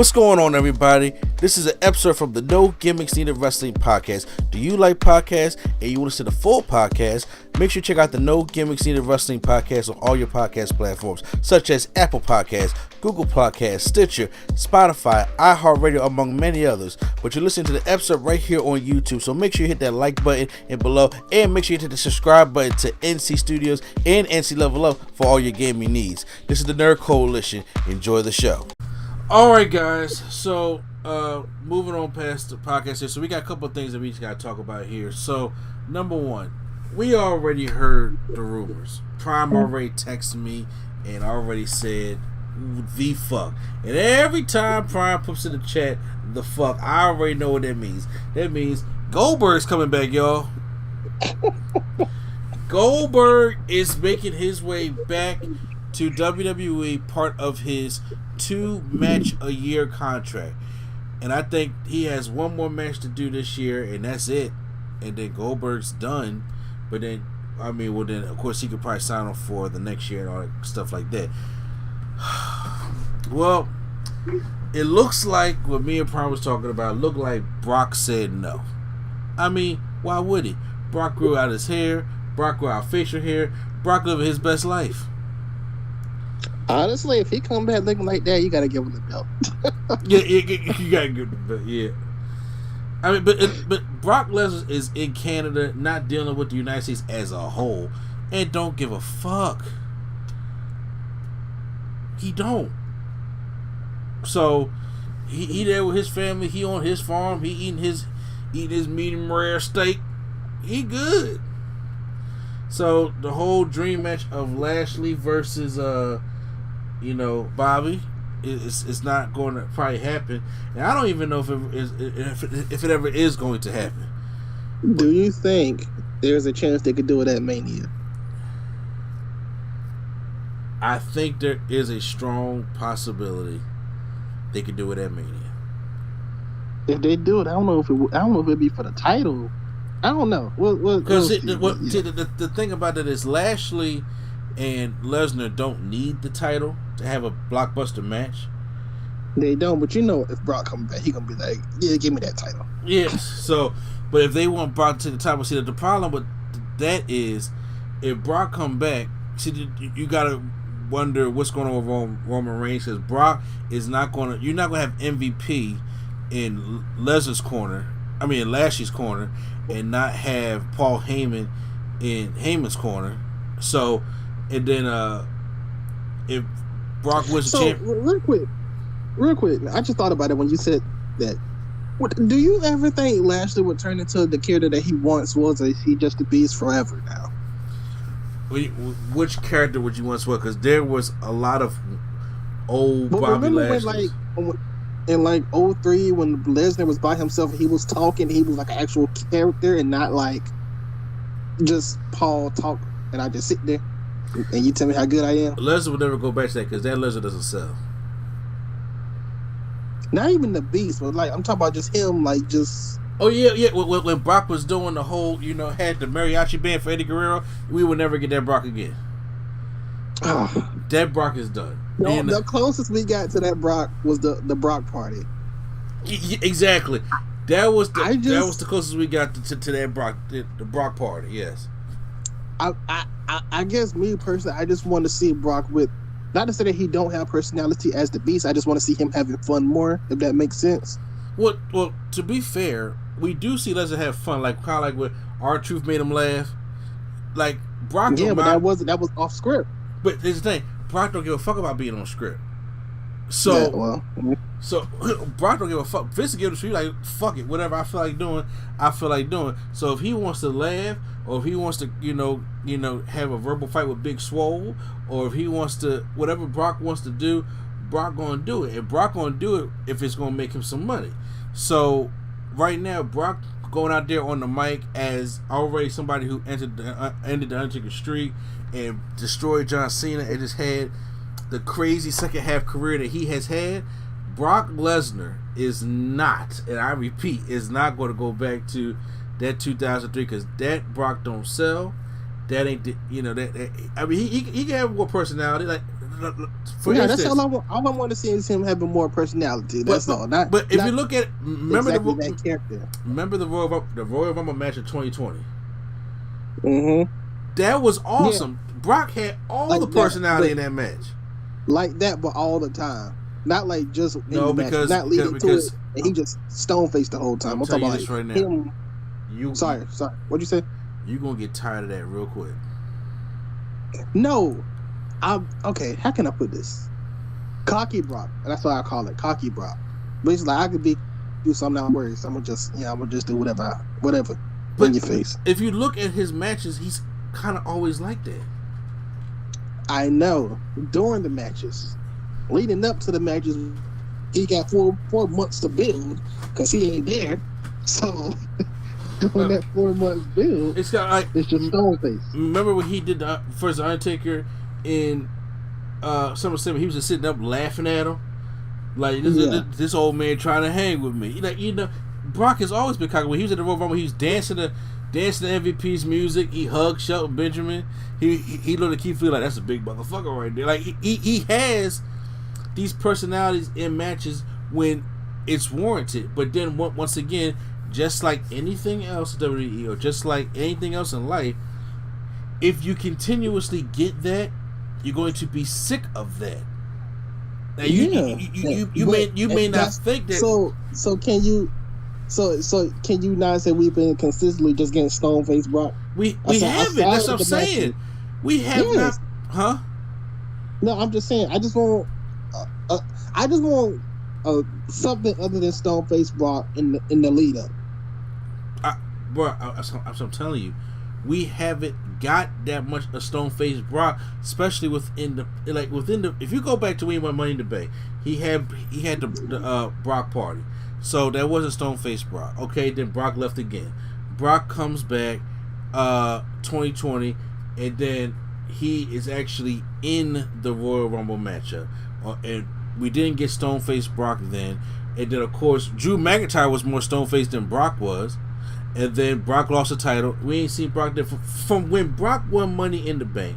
What's going on, everybody? This is an episode from the No Gimmicks Needed Wrestling podcast. Do you like podcasts and you want to see the full podcast? Make sure you check out the No Gimmicks Needed Wrestling podcast on all your podcast platforms, such as Apple Podcasts, Google Podcasts, Stitcher, Spotify, iHeartRadio, among many others. But you're listening to the episode right here on YouTube, so make sure you hit that like button and below, and make sure you hit the subscribe button to NC Studios and NC Level Up for all your gaming needs. This is the Nerd Coalition. Enjoy the show. Alright, guys, so moving on past the podcast here, so we got a couple of things that we just got to talk about here. So, number one, we already heard the rumors. Prime already texted me and already said, the fuck. And every time Prime puts in the chat, the fuck, I already know what that means. That means Goldberg's coming back, y'all. Goldberg is making his way back to WWE, part of his 2-match-a-year contract. And I think he has one more match to do this year, and that's it. And then Goldberg's done. But then, then, of course, he could probably sign on for the next year and all that stuff like that. Well, it looks like what me and Prime was talking about, looked like Brock said no. I mean, why would he? Brock grew out his hair. Brock grew out facial hair. Brock lived his best life. Honestly, if he come back looking like that, you gotta give him the belt. yeah, you gotta give him the belt. Yeah, I mean, but Brock Lesnar is in Canada, not dealing with the United States as a whole, and don't give a fuck. He don't. So he there with his family. He on his farm. He eating his medium rare steak. He good. So the whole dream match of Lashley versus Bobby, it's not going to probably happen, and I don't even know if it ever is going to happen. Do you think there's a chance they could do it at Mania? I think there is a strong possibility they could do it at Mania. If they do it, I don't know if it'd be for the title. I don't know. Because the thing about it is Lashley and Lesnar don't need the title to have a blockbuster match. They don't, but if Brock comes back, he gonna be like, yeah, give me that title. Yes. So, but if they want Brock to the title, see, the problem with that is, if Brock come back, see, you gotta wonder what's going on with Roman Reigns, because Brock is not gonna. You're not gonna have MVP in Lesnar's corner. I mean, in Lashley's corner, and not have Paul Heyman in Heyman's corner. So, and then if Brock was real quick, I just thought about it when you said that. Do you ever think Lashley would turn into the character that he once was, or is he just a beast forever now? Which character would you once was? Because there was a lot of old Bobby Lashley. In 03, when Lesnar was by himself, he was talking, he was like an actual character and not like just Paul talk and I just sit there and you tell me how good I am. Lesnar would never go back to that because that Lesnar doesn't sell. Not even the Beast, but I'm talking about just him, Oh yeah. When Brock was doing the whole, had the mariachi band for Eddie Guerrero, we would never get that Brock again. That Brock is done. No, the closest we got to that Brock was the Brock party. Exactly. That was the closest we got to that Brock, the Brock party. Yes. I guess me personally, I just want to see Brock with, not to say that he don't have personality as the Beast. I just want to see him having fun more, if that makes sense. Well, to be fair, we do see Lesnar have fun, kind of like when R-Truth made him laugh. Like Brock. Yeah, but that was off script. But here's the thing: Brock don't give a fuck about being on script. So, so Brock don't give a fuck. Vince give it to you like, fuck it, whatever I feel like doing. So if he wants to laugh, or if he wants to, have a verbal fight with Big Swole, or if he wants to, whatever Brock wants to do, Brock gonna do it, and Brock gonna do it if it's gonna make him some money. So right now, Brock going out there on the mic as already somebody who ended the Undertaker streak and destroyed John Cena and just had the crazy second half career that he has had. Brock Lesnar is not, and I repeat, is not going to go back to that 2003 because that Brock don't sell. That ain't the, that I mean, he can have more personality. Like For yeah, instance, that's all I want to see is him having more personality. That's all. But if you look at remember that character. Remember the Royal Rumble match of 2020. Mm-hmm. That was awesome. Yeah. Brock had all the personality in that match. Like that, but all the time. Not like just in the match. Not leading to it. And he just stone faced the whole time. I'm talking about this right now. Him. Sorry. What'd you say? You gonna get tired of that real quick. No. Okay, how can I put this? Cocky Brock. That's what I call it. Cocky Brock. But it's like I could do something not worried. So I'm gonna just do whatever in your face. If you look at his matches, he's kind of always like that. I know. During the matches, leading up to the matches, he got 4 months to build because he ain't there. So during that 4 months build, it's just stone face. Remember when he did the first Undertaker in Summerslam? He was just sitting up laughing at him, like this old man trying to hang with me. Like Brock has always been cocky. When he was at the Royal Rumble, he was dancing to MVP's music. He hugged Shelton Benjamin. He looked at Keith Lee like that's a big motherfucker right there. Like he has these personalities in matches when it's warranted. But then once again, just like anything else WWE or just like anything else in life, if you continuously get that, you're going to be sick of that. Now you may not think that. So can you? So can you not say we've been consistently just getting stone face Brock? We haven't. That's what I'm saying. We have not, huh? No, I'm just saying. I just want something other than stone face Brock in the lead up. Bro, I'm telling you, we haven't got that much a stone face Brock, especially within the. If you go back to when he won Money in the Bank, he had the Brock party. So that was a stone face Brock. Okay, then Brock left again. Brock comes back 2020, and then he is actually in the Royal Rumble matchup. And we didn't get stone face Brock then. And then, of course, Drew McIntyre was more stone faced than Brock was. And then Brock lost the title. We ain't seen Brock there from when Brock won Money in the Bank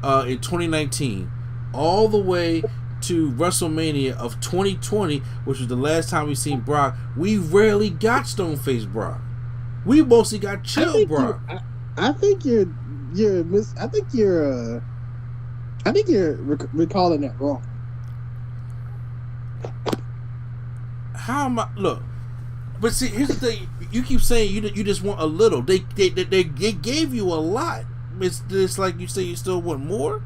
in 2019 all the way to WrestleMania of 2020, which was the last time we seen Brock. We rarely got stone face Brock. We mostly got chill Brock. I think you're recalling that wrong. How am I? Look, but see, here's the thing. You keep saying you just want a little. They gave you a lot. It's like you say you still want more.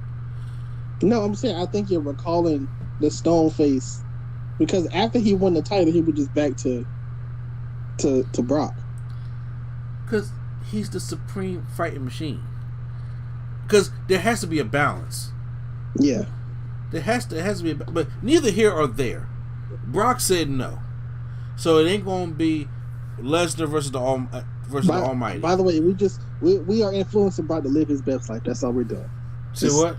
No, I'm saying I think you're recalling the stone face because after he won the title, he was just back to Brock. Because he's the supreme fighting machine. Because there has to be a balance. Yeah. There has to be but neither here or there. Brock said no. So it ain't going to be Lesnar versus the Almighty. By the way, we are influencing Brock to live his best life. That's all we're doing. Say what?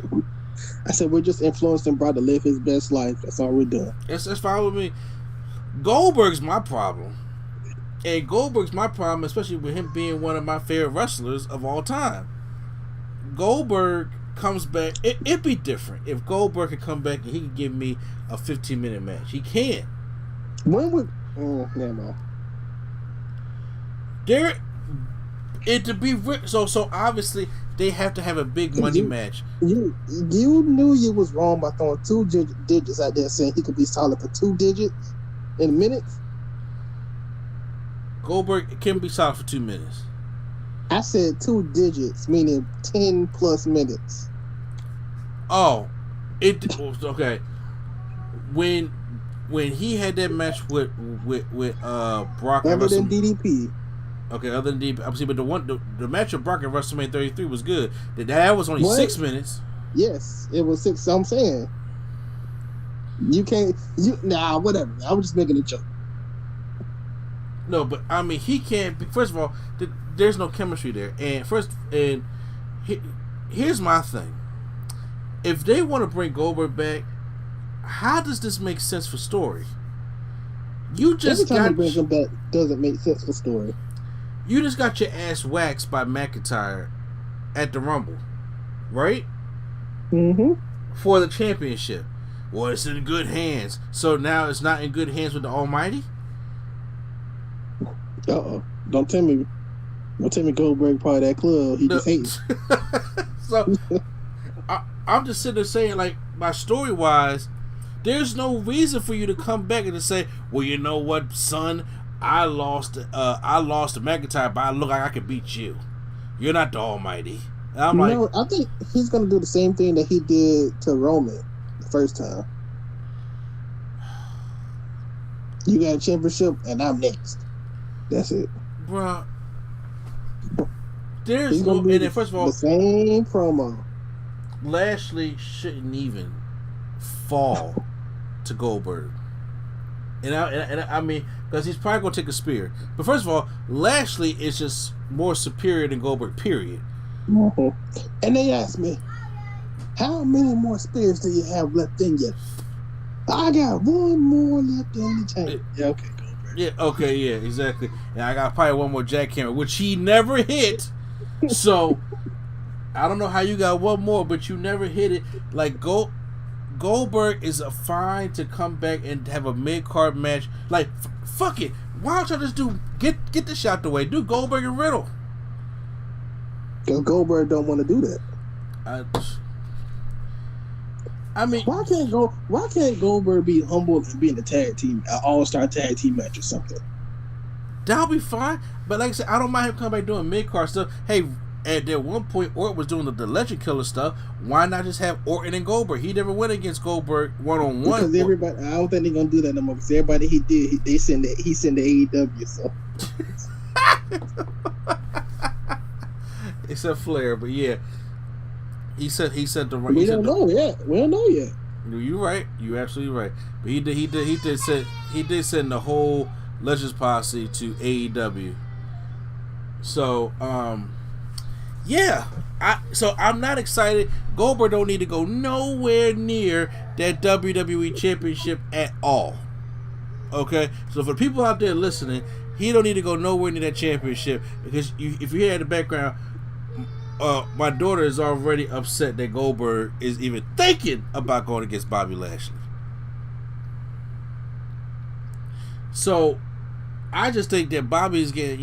I said we're just influencing Brock to live his best life. That's all we're doing. That's fine with me. Goldberg's my problem. And Goldberg's my problem, especially with him being one of my favorite wrestlers of all time. Goldberg comes back. It'd be different if Goldberg could come back and he could give me a 15-minute match. He can't. When would... never mind. So obviously they have to have a big money match. You knew you was wrong by throwing 2 digits out there saying he could be solid for 2 digits in minutes. Goldberg can be solid for 2 minutes. I said 2 digits, meaning 10 plus minutes. Oh, okay. When he had that match with Brock, other than DDP. Okay, other than DDP, obviously, but the match with Brock at WrestleMania 33 was good. That was only 6 minutes. Yes, it was 6. So I'm saying you can't. Whatever. I was just making a joke. No, but I mean, he can't. First of all, there's no chemistry there. And here's my thing: if they want to bring Goldberg back, how does this make sense for story? You just every time they bring him back doesn't make sense for story. You just got your ass waxed by McIntyre at the Rumble, right? Mm-hmm. for the championship. Well, it's in good hands. So now it's not in good hands with the Almighty? Don't tell me Goldberg part of that club. He just hates. So I'm just sitting there saying, like, my story wise, there's no reason for you to come back and to say, well, you know what, son, I lost to McIntyre, but I look like I could beat you. You're not the Almighty. And I'm like, I think he's gonna do the same thing that he did to Roman the first time. You got a championship, and I'm next. That's it, bro. There's no. And then first of all, the same promo. Lashley shouldn't even fall to Goldberg. And I mean, because he's probably gonna take a spear. But first of all, Lashley is just more superior than Goldberg. Period. Mm-hmm. And they asked me, how many more spears do you have left in you? I got one more left in the tank. Yeah, okay, Goldberg. Yeah, okay, yeah, exactly. And I got probably one more jackhammer, which he never hit. So I don't know how you got one more, but you never hit it. Like Goldberg is a fine to come back and have a mid-card match. Like, fuck it. Why don't y'all just get this shot the way? Do Goldberg and Riddle. Because Goldberg don't want to do that. I mean, why can't Goldberg be humble and be in a tag team, an all-star tag team match or something? That'll be fine. But like I said, I don't mind him coming back doing mid-card stuff. Hey, at one point, Orton was doing the Legend Killer stuff. Why not just have Orton and Goldberg? He never went against Goldberg one-on-one. Because everybody, I don't think they're gonna do that no more. Because everybody he send to AEW. So except Flair, but yeah, he said the right. We don't know yet. We don't know yet. You're right. You're absolutely right. But he did send the whole Legends posse to AEW. So yeah, I'm not excited. Goldberg don't need to go nowhere near that WWE Championship at all. Okay, so for the people out there listening, he don't need to go nowhere near that championship because if you hear in the background, my daughter is already upset that Goldberg is even thinking about going against Bobby Lashley. So I just think that Bobby's getting,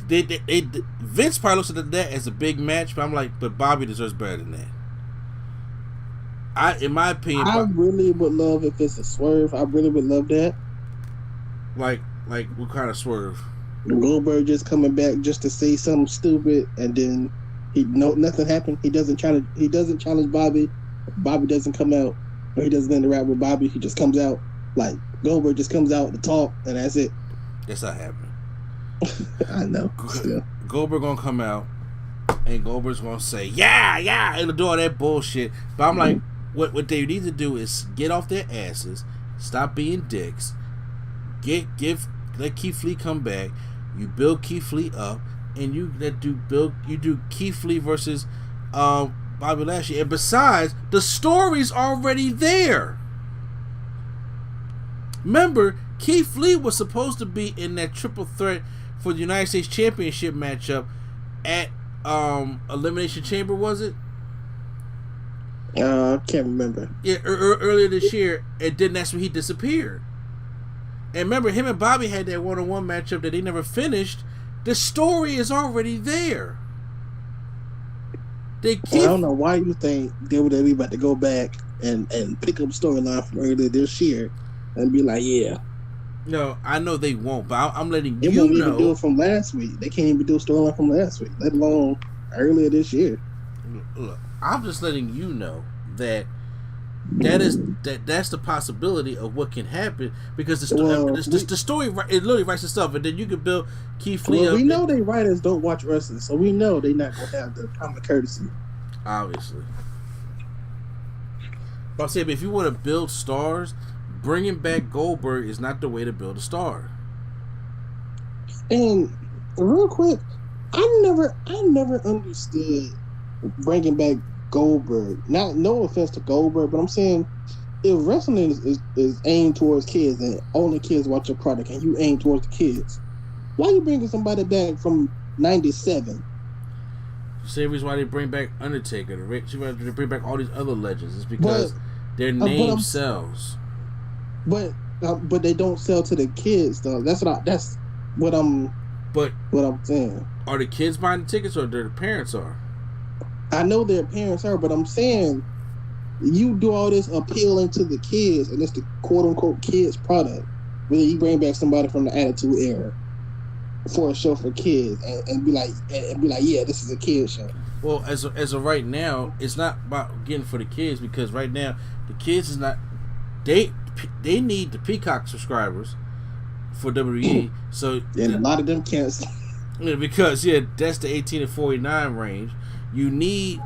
Vince probably looks at that as a big match, but I'm like, but Bobby deserves better than that. In my opinion, I really would love if it's a swerve. I really would love that. Like what kind of swerve? Goldberg just coming back just to say something stupid, and then nothing happened. He doesn't challenge Bobby. Bobby doesn't come out, or he doesn't interact with Bobby. He just comes out. Like Goldberg just comes out to talk, and that's it. That's not happening. I know. Still. Goldberg gonna come out, and Goldberg's gonna say, yeah, and do all that bullshit. But I'm like, what they need to do is get off their asses, stop being dicks, let Keith Lee come back. You build Keith Lee up, and you do Keith Lee versus Bobby Lashley. And besides, the story's already there. Remember, Keith Lee was supposed to be in that triple threat for the United States Championship matchup at Elimination Chamber, was it? I can't remember. Yeah, earlier this year, and then that's when he disappeared. And remember, him and Bobby had that one-on-one matchup that they never finished. The story is already there. I don't know why you think WWE about to go back and pick up storyline from earlier this year and be like, yeah. No, I know they won't, but I'm letting they won't even do it from last week. They can't even do a storyline from last week, let alone earlier this year. Look, I'm just letting you know that's the possibility of what can happen because the story it literally writes itself, and then you can build Keith Lee up. We know they writers don't watch wrestling, so we know they're not gonna have the common courtesy. Obviously, but I'm saying if you want to build stars, bringing back Goldberg is not the way to build a star. And real quick, I never understood bringing back Goldberg. No offense to Goldberg, but I'm saying if wrestling is aimed towards kids and only kids watch your product and you aim towards the kids, why are you bringing somebody back from 97? Same reason why they bring back Undertaker. They bring back all these other legends. It's because their name sells. But they don't sell to the kids though. That's what I'm saying. Are the kids buying the tickets or their parents are? I know their parents are, but I'm saying you do all this appealing to the kids, and it's the quote unquote kids product. Whether you bring back somebody from the Attitude Era for a show for kids and be like, yeah, this is a kid show. Well, as of right now, it's not about getting for the kids, because right now the kids is not they need the Peacock subscribers for WWE. So and a lot of them can't. Because that's the 18 to 49 range. You need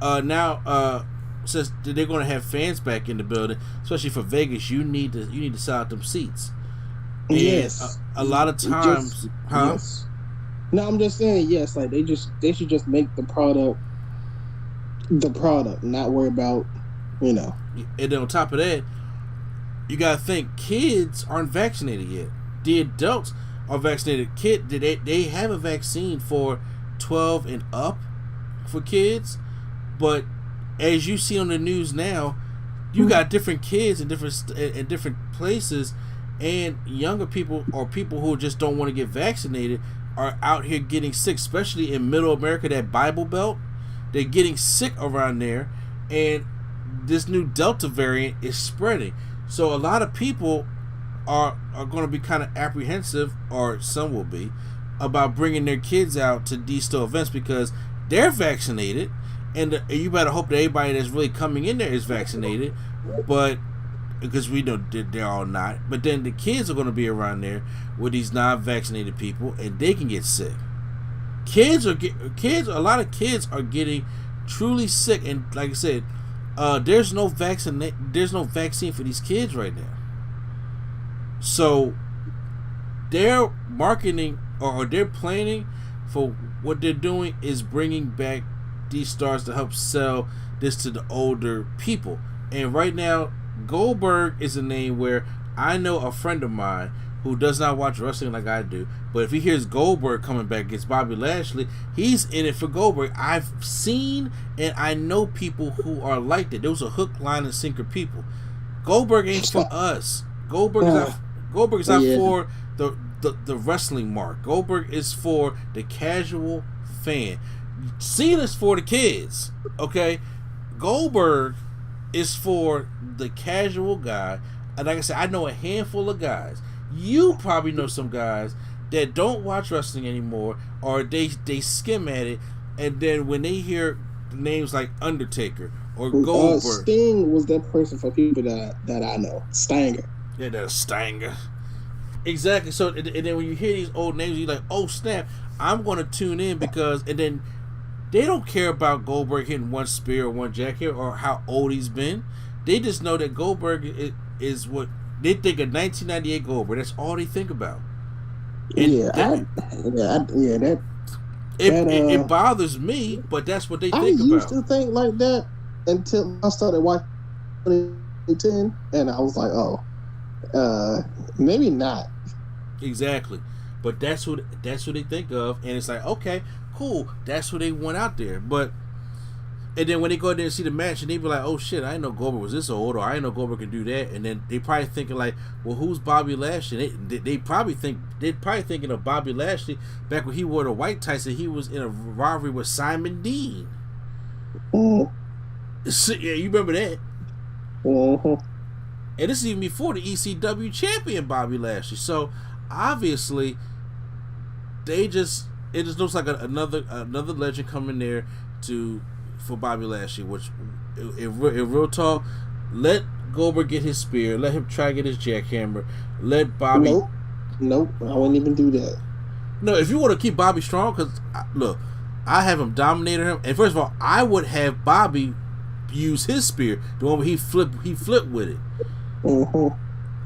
now since they're going to have fans back in the building, especially for Vegas. You need to sell out them seats. And yes, a lot of times, yes. No, I'm just saying yes. Like they should just make the product, not worry about And then on top of that, you gotta think kids aren't vaccinated yet. The adults are vaccinated. They have a vaccine for 12 and up for kids, but as you see on the news now, you got different kids in different places, and younger people or people who just don't want to get vaccinated are out here getting sick, especially in Middle America, that Bible Belt. They're getting sick around there, and this new Delta variant is spreading. So a lot of people are going to be kind of apprehensive, or some will be, about bringing their kids out to these store events because they're vaccinated, and you better hope that everybody that's really coming in there is vaccinated, but because we know they're all not. But then the kids are going to be around there with these non-vaccinated people, and they can get sick. A lot of kids are getting truly sick, and like I said, there's no vaccine for these kids right now. So their marketing or their planning for what they're doing is bringing back these stars to help sell this to the older people. And right now, Goldberg is a name where I know a friend of mine who does not watch wrestling like I do, but if he hears Goldberg coming back against Bobby Lashley, he's in it for Goldberg. I've seen and I know people who are like that. Those are hook, line, and sinker people. Goldberg ain't for us. Goldberg is not for the wrestling mark. Goldberg is for the casual fan. Cena's for the kids, okay? Goldberg is for the casual guy. And like I said, I know a handful of guys. You probably know some guys that don't watch wrestling anymore, or they skim at it, and then when they hear names like Undertaker or Goldberg, Sting was that person for people that I know. Stanger. Yeah, that's Stanger. Exactly. So, and then when you hear these old names, you're like, oh snap, I'm going to tune in because, and then they don't care about Goldberg hitting one spear or one jack here or how old he's been. They just know that Goldberg is what they think of 1998 Goldberg. That's all they think about. And it bothers me, but that's what they think about. I used to think like that until I started watching 2010, and I was like, oh, maybe not. Exactly. But that's what they think of, and it's like, okay, cool, that's what they want out there. But and then when they go there and see the match, and they be like, oh shit, I didn't know Goldberg was this old, or I didn't know Goldberg could do that. And then they probably thinking like, well, who's Bobby Lashley? They probably thinking of Bobby Lashley back when he wore the white tights and he was in a rivalry with Simon Dean. So, yeah, you remember that? And this is even before the ECW champion Bobby Lashley. So obviously, it just looks like another legend coming there for Bobby Lashley. Which, in real talk, let Goldberg get his spear. Let him try to get his jackhammer. Let Bobby. Nope. I wouldn't even do that. No, if you want to keep Bobby strong, because look, I have him dominating him, and first of all, I would have Bobby use his spear, the one where he flipped with it.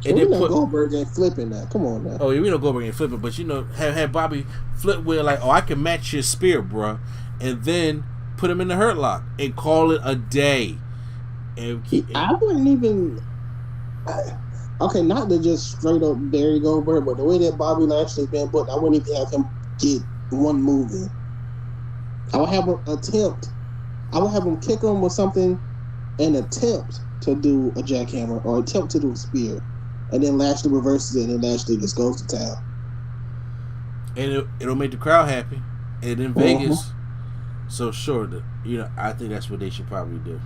And then Goldberg ain't flipping that. Come on now. Oh, yeah, we know Goldberg ain't flipping, but have Bobby flip with like, oh, I can match your spear, bruh, and then put him in the hurt lock and call it a day. I wouldn't even. Okay, not to just straight up bury Goldberg, but the way that Bobby Lashley's been booked, I wouldn't even have him get one move in. I would have him attempt. I would have him kick him with something and attempt to do a jackhammer or attempt to do a spear, and then Lashley reverses it, and then Lashley just goes to town. And it'll make the crowd happy. And in Vegas, so sure, I think that's what they should probably do.